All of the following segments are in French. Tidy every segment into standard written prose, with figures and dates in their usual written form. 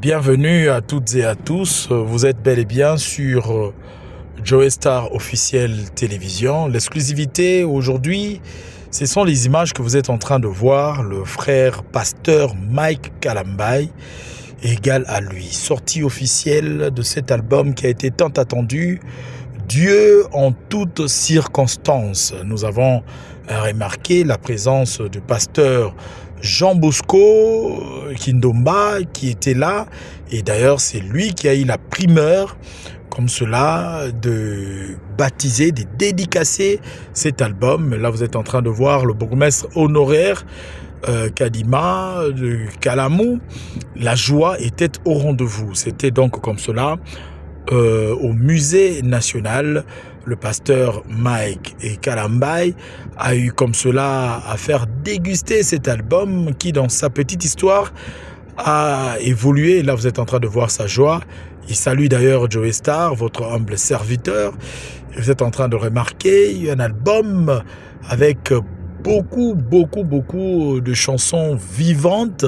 Bienvenue à toutes et à tous. Vous êtes bel et bien sur Joestar officiel télévision. L'exclusivité aujourd'hui, ce sont les images que vous êtes en train de voir. Le frère pasteur Mike Kalambai, égal à lui, sortie officielle de cet album qui a été tant attendu, Dieu en toutes circonstances. Nous avons remarqué la présence du pasteur Jean Bosco Kindomba qui était là, et d'ailleurs c'est lui qui a eu la primeur comme cela de baptiser, de dédicacer cet album. Là vous êtes en train de voir le bourgmestre honoraire Kadima de Kalamou. La joie était au rendez-vous. C'était donc comme cela au musée national. Le pasteur Mike et Kalambai a eu comme cela à faire déguster cet album qui, dans sa petite histoire, a évolué. Là, vous êtes en train de voir sa joie. Il salue d'ailleurs Joestar, votre humble serviteur. Vous êtes en train de remarquer un album avec beaucoup de chansons vivantes,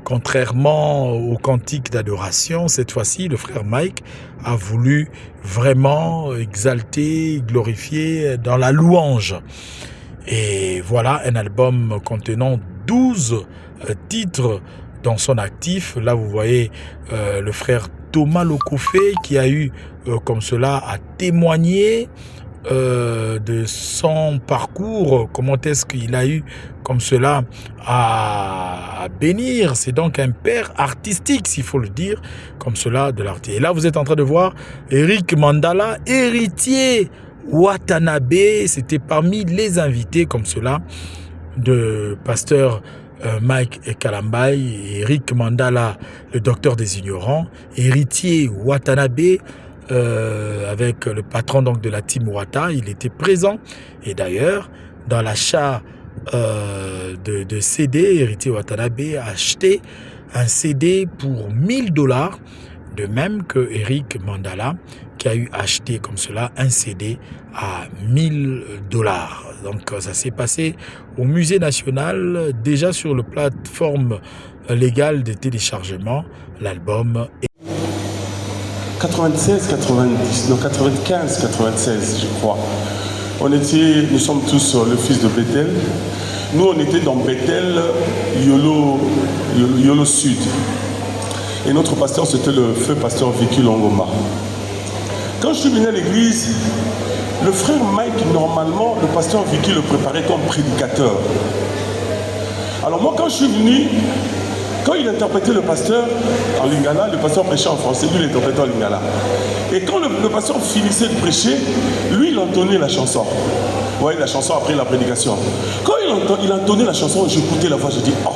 contrairement aux cantiques d'adoration. Cette fois-ci, le frère Mike a voulu vraiment exalter, glorifier dans la louange. Et voilà un album contenant 12 titres dans son actif. Là, vous voyez le frère Thomas Lokofé qui a eu comme cela à témoigner de son parcours, comment est-ce qu'il a eu comme cela à bénir. C'est donc un père artistique, s'il faut le dire, comme cela de l'artiste. Et là, vous êtes en train de voir Eric Mandala, héritier Watanabe. C'était parmi les invités comme cela de pasteur Mike et Kalambai, Eric Mandala, le docteur des ignorants, héritier Watanabe, avec le patron donc de la team Wata. Il était présent, et d'ailleurs dans l'achat de CD, héritier Watanabe a acheté un CD pour $1000, de même que Eric Mandala qui a eu acheté comme cela un CD à $1000. Donc ça s'est passé au musée national, déjà sur la plateforme légale de téléchargement. L'album est 96, 90, non 95, 96 je crois. Nous sommes tous le fils de Bethel. Nous on était dans Bethel, Yolo Sud. Et notre pasteur c'était le feu pasteur Vicky Longoma. Quand je suis venu à l'église, le frère Mike, normalement, le pasteur Vicky le préparait comme prédicateur. Alors moi quand je suis venu, quand il interprétait le pasteur en lingala, le pasteur prêchait en français, lui il interprétait en lingala. Et quand le pasteur finissait de prêcher, lui il entonnait la chanson. Vous voyez la chanson après la prédication. Quand il entonnait la chanson, j'écoutais la voix, je dis, oh,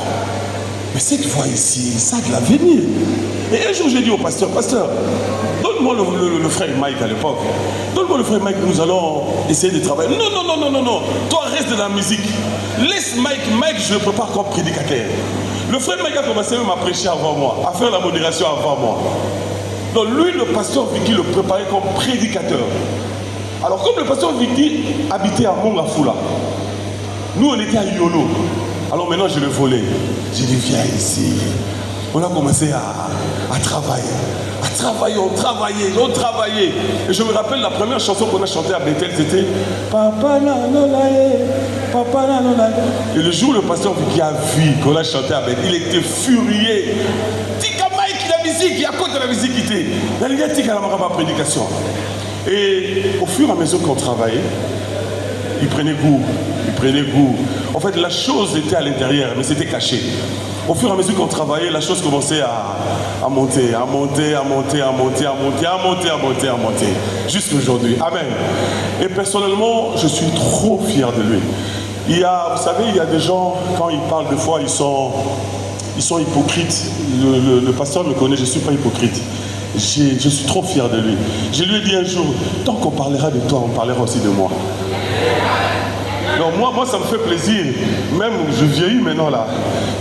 mais cette voix ici, ça a de l'avenir. Et un jour j'ai dit au pasteur, donne-moi le frère Mike à l'époque. Donne-moi le frère Mike, nous allons essayer de travailler. Non, toi reste de la musique. Laisse Mike, je le prépare comme prédicateur. Le frère Mike a commencé même à prêcher avant moi, à faire la modération avant moi. Donc lui, le pasteur Vicky le préparait comme prédicateur. Alors comme le pasteur Vicky habitait à Mongafula, nous on était à Yolo. Alors maintenant je le volais. J'ai dit viens ici. On a commencé à travailler. On travaillait. Et je me rappelle la première chanson qu'on a chantée à Bethel, c'était Papa Nanolaye, Papa Nanolaye. Et le jour où le pasteur Vicky a vu qu'on a chanté à Bethel, il était furieux. Tika Mike, la musique, il y a quoi de la musique qui était. Il y a Tika la ma prédication. Et au fur et à mesure qu'on travaillait, il prenait goût. En fait, la chose était à l'intérieur, mais c'était caché. Au fur et à mesure qu'on travaillait, la chose commençait à monter. Jusqu'à aujourd'hui. Amen. Et personnellement, je suis trop fier de lui. Vous savez, il y a des gens, quand ils parlent, des fois, ils sont hypocrites. Le pasteur me connaît, je ne suis pas hypocrite. Je suis trop fier de lui. Je lui ai dit un jour, tant qu'on parlera de toi, on parlera aussi de moi. Donc moi ça me fait plaisir, même je vieillis maintenant là.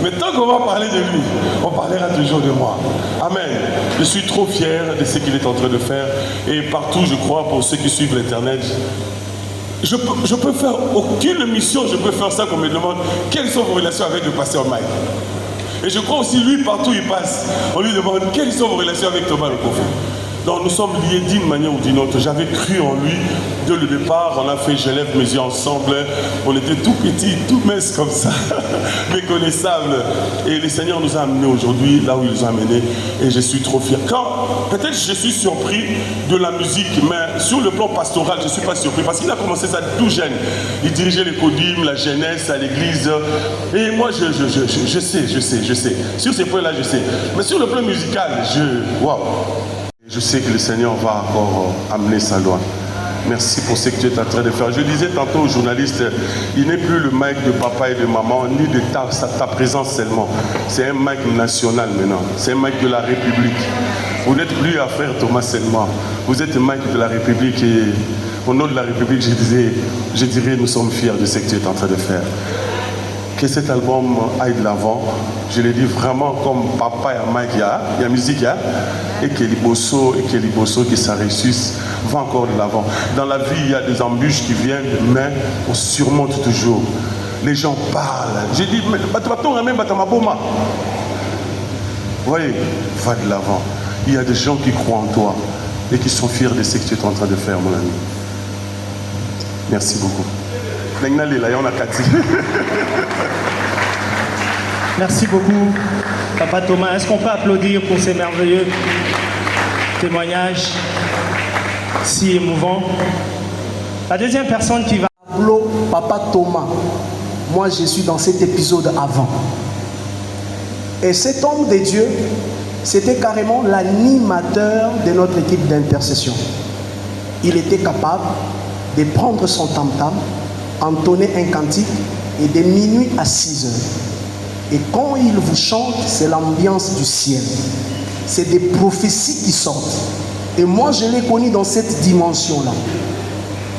Mais tant qu'on va parler de lui, on parlera toujours de moi. Amen. Je suis trop fier de ce qu'il est en train de faire. Et partout, je crois, pour ceux qui suivent l'Internet, je peux faire aucune mission, je peux faire ça qu'on me demande quelles sont vos relations avec le pasteur Mike. Et je crois aussi, lui, partout où il passe, on lui demande quelles sont vos relations avec Thomas le prophète. Donc nous sommes liés d'une manière ou d'une autre. J'avais cru en lui dès le départ. On a fait Je lève mes yeux ensemble. On était tout petits, tout minces comme ça, méconnaissables. Et le Seigneur nous a amenés aujourd'hui là où il nous a amenés. Et je suis trop fier. Peut-être je suis surpris de la musique, mais sur le plan pastoral, je ne suis pas surpris. Parce qu'il a commencé ça tout jeune. Il dirigeait les codymes, la jeunesse à l'église. Et moi, je sais. Sur ces points-là, je sais. Mais sur le plan musical, waouh! Je sais que le Seigneur va encore amener sa loi. Merci pour ce que tu es en train de faire. Je disais tantôt aux journalistes, il n'est plus le mic de papa et de maman, ni de ta présence seulement. C'est un mic national maintenant. C'est un mic de la République. Vous n'êtes plus à frère Thomas seulement. Vous êtes un mic de la République et au nom de la République, je dirais, nous sommes fiers de ce que tu es en train de faire. Que cet album aille de l'avant. Je l'ai dit vraiment comme papa et Mike, il y a musique, et que les bossos, que ça réussisse, va encore de l'avant. Dans la vie, il y a des embûches qui viennent, mais on surmonte toujours. Les gens parlent. J'ai dit, mais voyez, va de l'avant. Il y a des gens qui croient en toi et qui sont fiers de ce que tu es en train de faire, mon ami. Merci beaucoup. Merci beaucoup, Papa Thomas. Est-ce qu'on peut applaudir pour ces merveilleux témoignages si émouvants? La deuxième personne qui va... Papa Thomas, moi je suis dans cet épisode avant. Et cet homme de Dieu, c'était carrément l'animateur de notre équipe d'intercession. Il était capable de prendre son tam-tam, entonner un cantique et de minuit à 6 heures. Et quand il vous chante, c'est l'ambiance du ciel. C'est des prophéties qui sortent. Et moi, je l'ai connu dans cette dimension-là.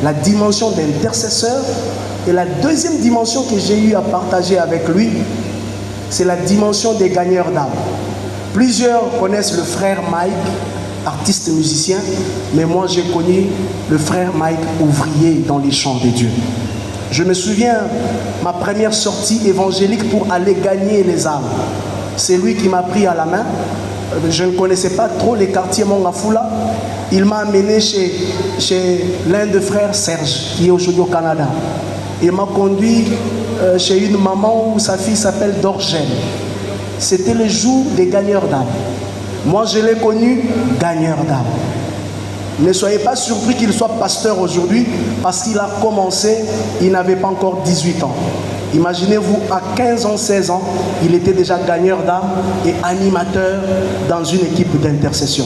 La dimension d'intercesseur. Et la deuxième dimension que j'ai eu à partager avec lui, c'est la dimension des gagneurs d'âme. Plusieurs connaissent le frère Mike, artiste musicien, mais moi j'ai connu le frère Mike, ouvrier dans les champs de Dieu. Je me souviens, ma première sortie évangélique pour aller gagner les âmes. C'est lui qui m'a pris à la main. Je ne connaissais pas trop les quartiers Mongafula. Il m'a amené chez l'un des frères Serge, qui est aujourd'hui au Canada. Il m'a conduit chez une maman où sa fille s'appelle Dorgène. C'était le jour des gagneurs d'âme. Moi, je l'ai connu gagneur d'âme. Ne soyez pas surpris qu'il soit pasteur aujourd'hui, parce qu'il a commencé, il n'avait pas encore 18 ans. Imaginez-vous, à 15 ans, 16 ans, il était déjà gagneur d'âme et animateur dans une équipe d'intercession.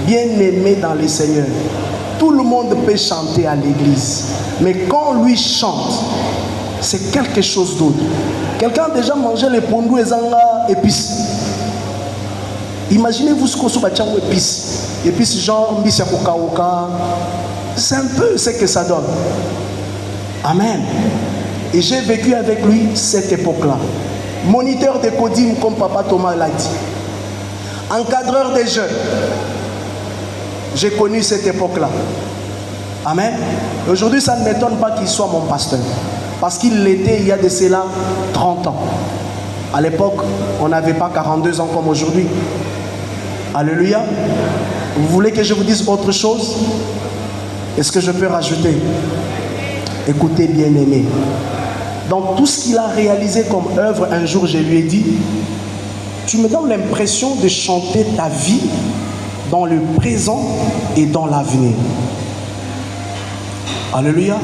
Bien aimé dans les Seigneurs. Tout le monde peut chanter à l'église. Mais quand lui chante, c'est quelque chose d'autre. Quelqu'un a déjà mangé les pondous et zanga épices. Imaginez-vous ce qu'on se bat épices. Épices genre mbisi kokaoka. C'est un peu ce que ça donne. Amen. Et j'ai vécu avec lui cette époque-là. Moniteur de Kodim, comme Papa Thomas l'a dit. Encadreur des jeunes. J'ai connu cette époque-là. Amen. Aujourd'hui, ça ne m'étonne pas qu'il soit mon pasteur. Parce qu'il l'était il y a de cela 30 ans. À l'époque, on n'avait pas 42 ans comme aujourd'hui. Alléluia. Vous voulez que je vous dise autre chose? Est-ce que je peux rajouter? Écoutez, bien-aimé. Dans tout ce qu'il a réalisé comme œuvre, un jour, je lui ai dit, tu me donnes l'impression de chanter ta vie dans le présent et dans l'avenir. Alléluia.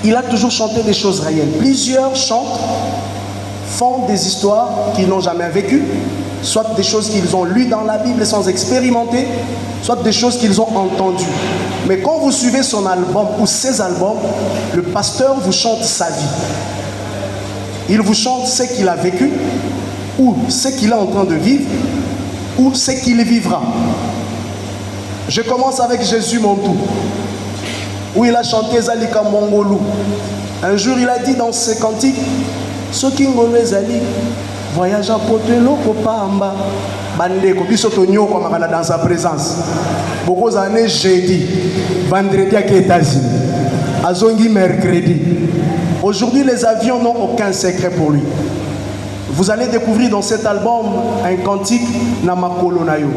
Il a toujours chanté des choses réelles. Plusieurs chantent, font des histoires qu'ils n'ont jamais vécues, soit des choses qu'ils ont lues dans la Bible sans expérimenter, soit des choses qu'ils ont entendues. Mais quand vous suivez son album ou ses albums, le pasteur vous chante sa vie. Il vous chante ce qu'il a vécu, ou ce qu'il est en train de vivre, ou ce qu'il vivra. Je commence avec Jésus mon tout, où il a chanté Zalika Mongolou. Un jour il a dit dans ses cantiques, Soki ngolo ezali voyage à Potelo Kopamba Bandeko biso tonyo kwa makala dans sa présence. Beaucoup d'années jeudi, vendredi à États-Unis, azongi mercredi. Aujourd'hui les avions n'ont aucun secret pour lui. Vous allez découvrir dans cet album un cantique Namakolo Nayo.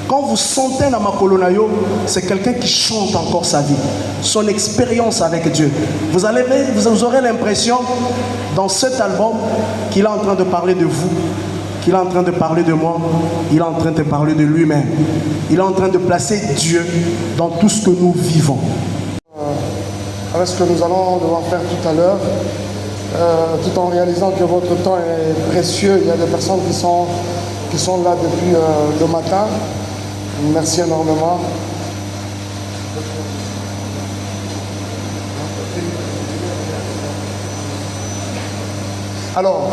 Quand vous sentez Namakolo Nayo, c'est quelqu'un qui chante encore sa vie, son expérience avec Dieu. Vous aurez l'impression dans cet album qu'il est en train de parler de vous, qu'il est en train de parler de moi, il est en train de parler de lui-même. Il est en train de placer Dieu dans tout ce que nous vivons. Avec ce que nous allons devoir faire tout à l'heure, tout en réalisant que votre temps est précieux, il y a des personnes qui sont là depuis le matin. Merci énormément. Alors,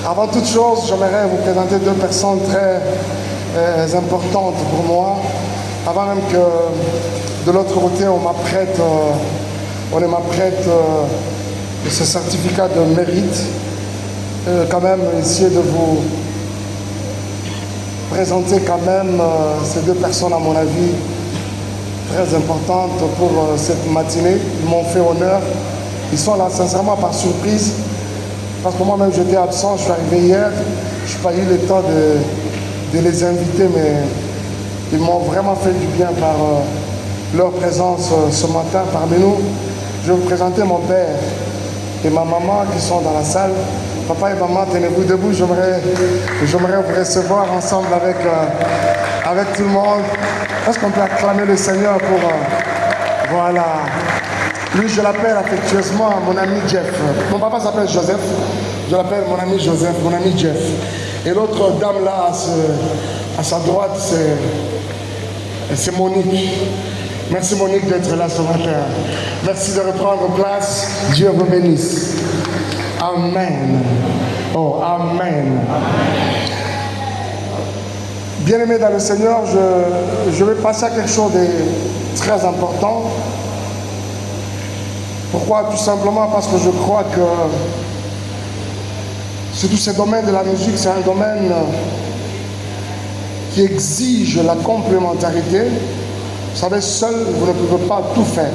avant toute chose, j'aimerais vous présenter deux personnes très importantes pour moi. Avant même que de l'autre côté, on m'apprête ce certificat de mérite. Quand même, essayer de vous présenter quand même ces deux personnes, à mon avis, très importantes pour cette matinée. Ils m'ont fait honneur. Ils sont là sincèrement par surprise. Parce que moi-même j'étais absent, je suis arrivé hier, je n'ai pas eu le temps de les inviter, mais ils m'ont vraiment fait du bien par leur présence ce matin parmi nous. Je vais vous présenter mon père et ma maman qui sont dans la salle. Papa et maman, tenez-vous debout, j'aimerais vous recevoir ensemble avec tout le monde. Est-ce qu'on peut acclamer le Seigneur pour... voilà. Lui, je l'appelle affectueusement mon ami Jeff. Mon papa s'appelle Joseph. Je l'appelle mon ami Joseph, mon ami Jeff. Et l'autre dame là, à sa droite, c'est Monique. Merci Monique d'être là ce matin. Merci de reprendre place. Dieu vous bénisse. Amen. Oh, Amen. Bien-aimés dans le Seigneur, je vais passer à quelque chose de très important. Pourquoi? Tout simplement parce que je crois que surtout ce domaine de la musique, c'est un domaine qui exige la complémentarité. Vous savez, seul, vous ne pouvez pas tout faire.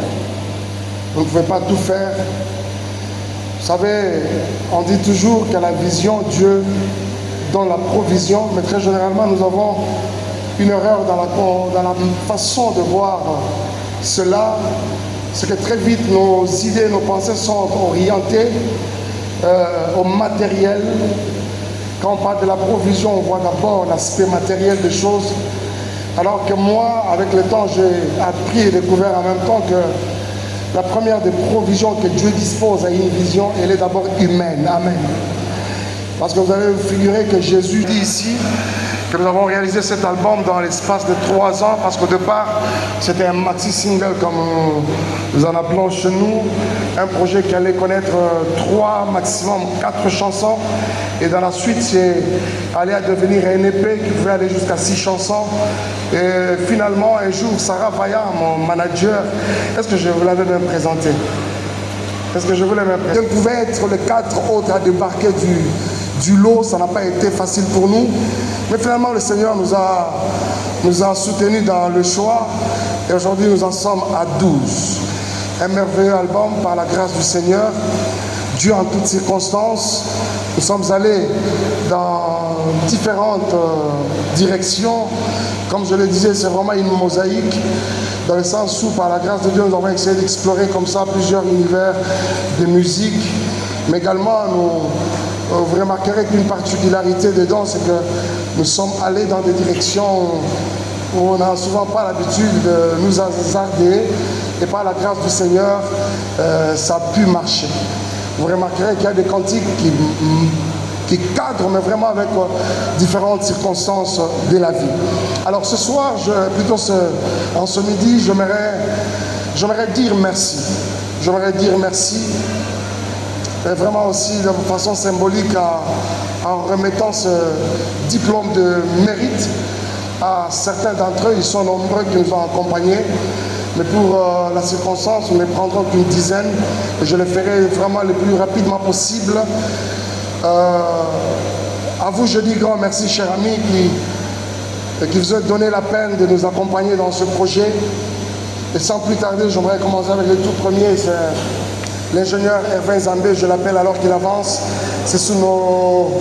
Vous ne pouvez pas tout faire. Vous savez, on dit toujours que la vision, Dieu donne la provision, mais très généralement, nous avons une erreur dans la façon de voir cela. C'est que très vite, nos idées, nos pensées sont orientées au matériel. Quand on parle de la provision, on voit d'abord l'aspect matériel des choses. Alors que moi, avec le temps, j'ai appris et découvert en même temps que la première des provisions que Dieu dispose à une vision, elle est d'abord humaine. Amen. Parce que vous allez vous figurer que Jésus dit ici que nous avons réalisé cet album dans l'espace de 3 ans, parce qu'au départ, c'était un maxi-single, comme nous en appelons chez nous, un projet qui allait connaître 3, maximum 4 chansons, et dans la suite, c'est allé à devenir un EP qui pouvait aller jusqu'à 6 chansons, et finalement, un jour, Sarah Vaya, mon manager, est-ce que je vous l'avais même présenté? Est-ce que je voulais même présenter? Je pouvais être les 4 autres à débarquer du lot, ça n'a pas été facile pour nous. Mais finalement, le Seigneur nous a soutenus dans le choix. Et aujourd'hui, nous en sommes à 12. Un merveilleux album par la grâce du Seigneur. Dieu en toutes circonstances. Nous sommes allés dans différentes directions. Comme je le disais, c'est vraiment une mosaïque. Dans le sens où, par la grâce de Dieu, nous avons essayé d'explorer comme ça plusieurs univers de musique. Mais également, vous remarquerez qu'une particularité dedans, c'est que nous sommes allés dans des directions où on n'a souvent pas l'habitude de nous hasarder. Et par la grâce du Seigneur, ça a pu marcher. Vous remarquerez qu'il y a des cantiques qui cadrent, mais vraiment avec différentes circonstances de la vie. Alors ce soir, en ce midi, j'aimerais dire merci. J'aimerais dire merci. Et vraiment aussi de façon symbolique en remettant ce diplôme de mérite à certains d'entre eux. Ils sont nombreux qui nous ont accompagnés. Mais pour la circonstance, nous ne prendrons qu'une dizaine. Et je le ferai vraiment le plus rapidement possible. À vous, je dis grand merci, cher ami, qui vous a donné la peine de nous accompagner dans ce projet. Et sans plus tarder, j'aimerais commencer avec le tout premier. L'ingénieur Hervé Zambé, je l'appelle alors qu'il avance. C'est sous nos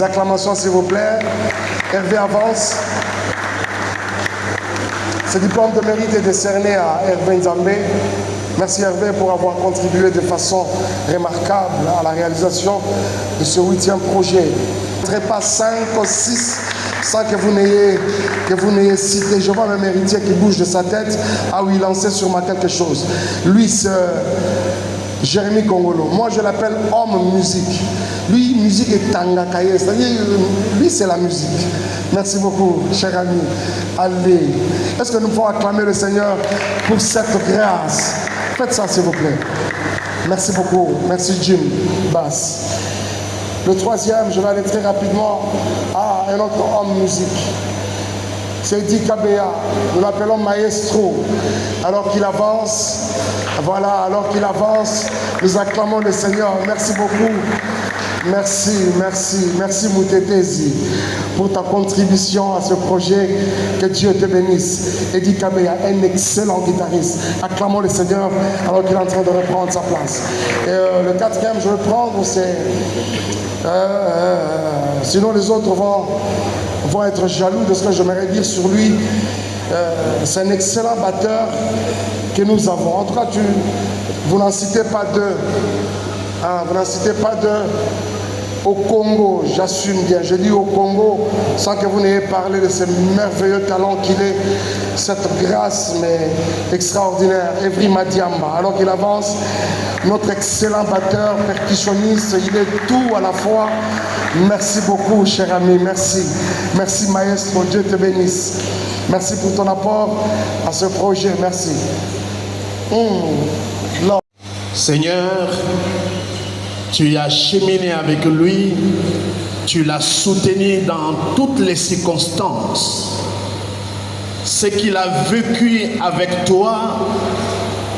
acclamations, s'il vous plaît. Hervé avance. Ce diplôme de mérite est décerné à Hervé Zambé. Merci Hervé pour avoir contribué de façon remarquable à la réalisation de ce 8e projet. Je ne serai pas 5 ou 6 sans que vous n'ayez cité. Je vois même héritier qui bouge de sa tête. Ah oui, il lançait sur moi quelque chose. Lui, c'est Jérémy Kongolo. Moi, je l'appelle homme musique. Lui, musique est tangakaye. C'est-à-dire, lui, c'est la musique. Merci beaucoup, cher ami. Allez. Est-ce que nous pouvons acclamer le Seigneur pour cette grâce? Faites ça, s'il vous plaît. Merci beaucoup. Merci, Jim Bass. Le 3e, je vais aller très rapidement à un autre homme musique. C'est Eddie Kabea. Nous l'appelons Maestro. Alors qu'il avance, voilà, alors qu'il avance, nous acclamons le Seigneur. Merci beaucoup. Merci Moutetezi pour ta contribution à ce projet. Que Dieu te bénisse. Eddie Kabea, un excellent guitariste. Acclamons le Seigneur alors qu'il est en train de reprendre sa place. Et le 4e, je vais prendre, c'est... sinon les autres vont être jaloux de ce que j'aimerais dire sur lui. C'est un excellent batteur que nous avons. En tout cas, vous n'en citez pas deux. Vous n'en citez pas deux. Au Congo, j'assume bien, je dis au Congo, sans que vous n'ayez parlé de ce merveilleux talent qu'il est, cette grâce mais extraordinaire, Evry Madiamba. Alors qu'il avance, notre excellent batteur, percussionniste, il est tout à la fois. Merci beaucoup, cher ami, merci. Merci, maestro, Dieu te bénisse. Merci pour ton apport à ce projet, merci. Seigneur, tu as cheminé avec lui, tu l'as soutenu dans toutes les circonstances. Ce qu'il a vécu avec toi,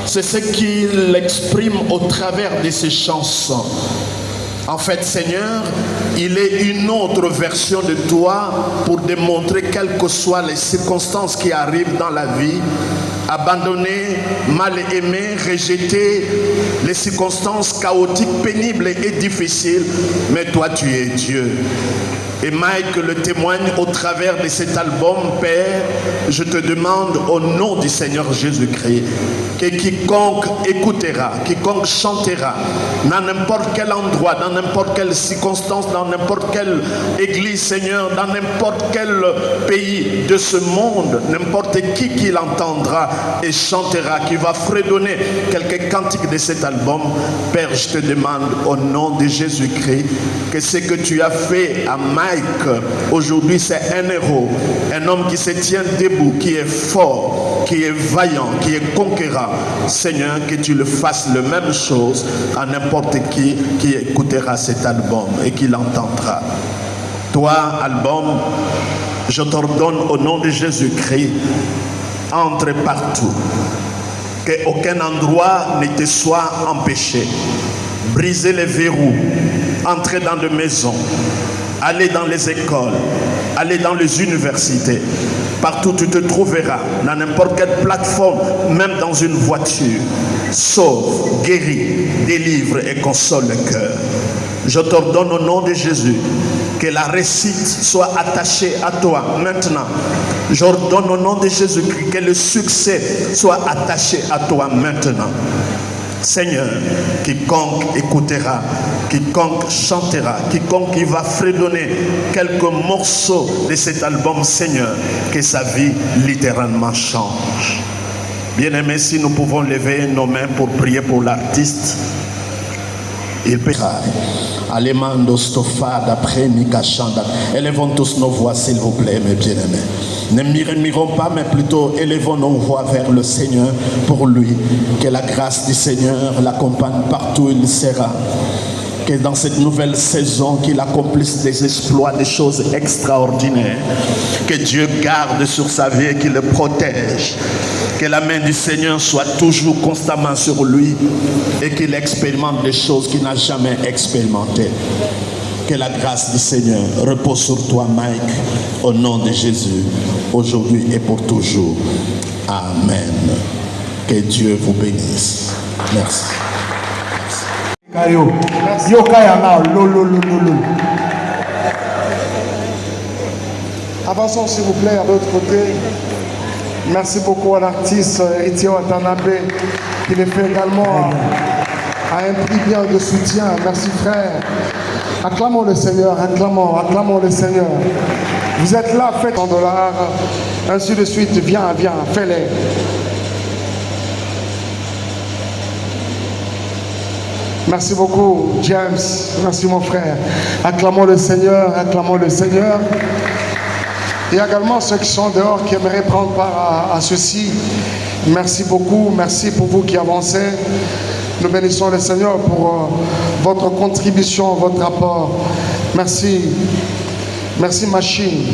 c'est ce qu'il exprime au travers de ses chansons. En fait, Seigneur, il est une autre version de toi pour démontrer, quelles que soient les circonstances qui arrivent dans la vie, abandonné, mal aimé, rejeté, les circonstances chaotiques, pénibles et difficiles, mais toi tu es Dieu. Et Mike le témoigne au travers de cet album. Père, je te demande au nom du Seigneur Jésus-Christ que quiconque écoutera, quiconque chantera, dans n'importe quel endroit, dans n'importe quelle circonstance, dans n'importe quelle église, Seigneur, dans n'importe quel pays de ce monde, n'importe qui l'entendra et chantera, qui va fredonner quelques cantiques de cet album, Père, je te demande au nom de Jésus-Christ que ce que tu as fait à Mike, aujourd'hui c'est un héros, un homme qui se tient debout, qui est fort, qui est vaillant, qui est conquérant. Seigneur, que tu le fasses la même chose à n'importe qui écoutera cet album et qui l'entendra. Toi, album, je t'ordonne au nom de Jésus-Christ, entre partout, qu'aucun endroit ne te soit empêché. Briser les verrous, entrer dans des maisons, aller dans les écoles, aller dans les universités. Partout tu te trouveras, dans n'importe quelle plateforme, même dans une voiture. Sauve, guéris, délivre et console le cœur. Je t'ordonne au nom de Jésus que la réussite soit attachée à toi maintenant. J'ordonne au nom de Jésus que le succès soit attaché à toi maintenant. Seigneur, quiconque écoutera, quiconque chantera, quiconque qui va fredonner quelques morceaux de cet album, Seigneur, que sa vie littéralement change. Bien-aimés, si nous pouvons lever nos mains pour prier pour l'artiste, il paiera. Alemando stofa d'après Mikachanda. Élevons tous nos voix, s'il vous plaît, mes bien-aimés. Ne murmurons pas, mais plutôt élevons nos voix vers le Seigneur pour lui. Que la grâce du Seigneur l'accompagne partout où il sera. Que dans cette nouvelle saison, qu'il accomplisse des exploits, des choses extraordinaires. Que Dieu garde sur sa vie et qu'il le protège. Que la main du Seigneur soit toujours constamment sur lui et qu'il expérimente des choses qu'il n'a jamais expérimentées. Que la grâce du Seigneur repose sur toi, Mike, au nom de Jésus, aujourd'hui et pour toujours. Amen. Que Dieu vous bénisse. Merci. Merci. Kayo. Yo Kayana, lolo. Avançons s'il vous plaît à l'autre côté. Merci beaucoup à l'artiste Etienne Watanabe qui les fait également à un prix bien de soutien. Merci frère. Acclamons le Seigneur, acclamons le Seigneur. Vous êtes là, faites $100, ainsi de suite, viens, fais-les. Merci beaucoup, James. Merci mon frère. Acclamons le Seigneur, acclamons le Seigneur. Et également ceux qui sont dehors qui aimeraient prendre part à ceci. Merci beaucoup, merci pour vous qui avancez. Nous bénissons le Seigneur pour votre contribution, votre apport. Merci. Merci machine.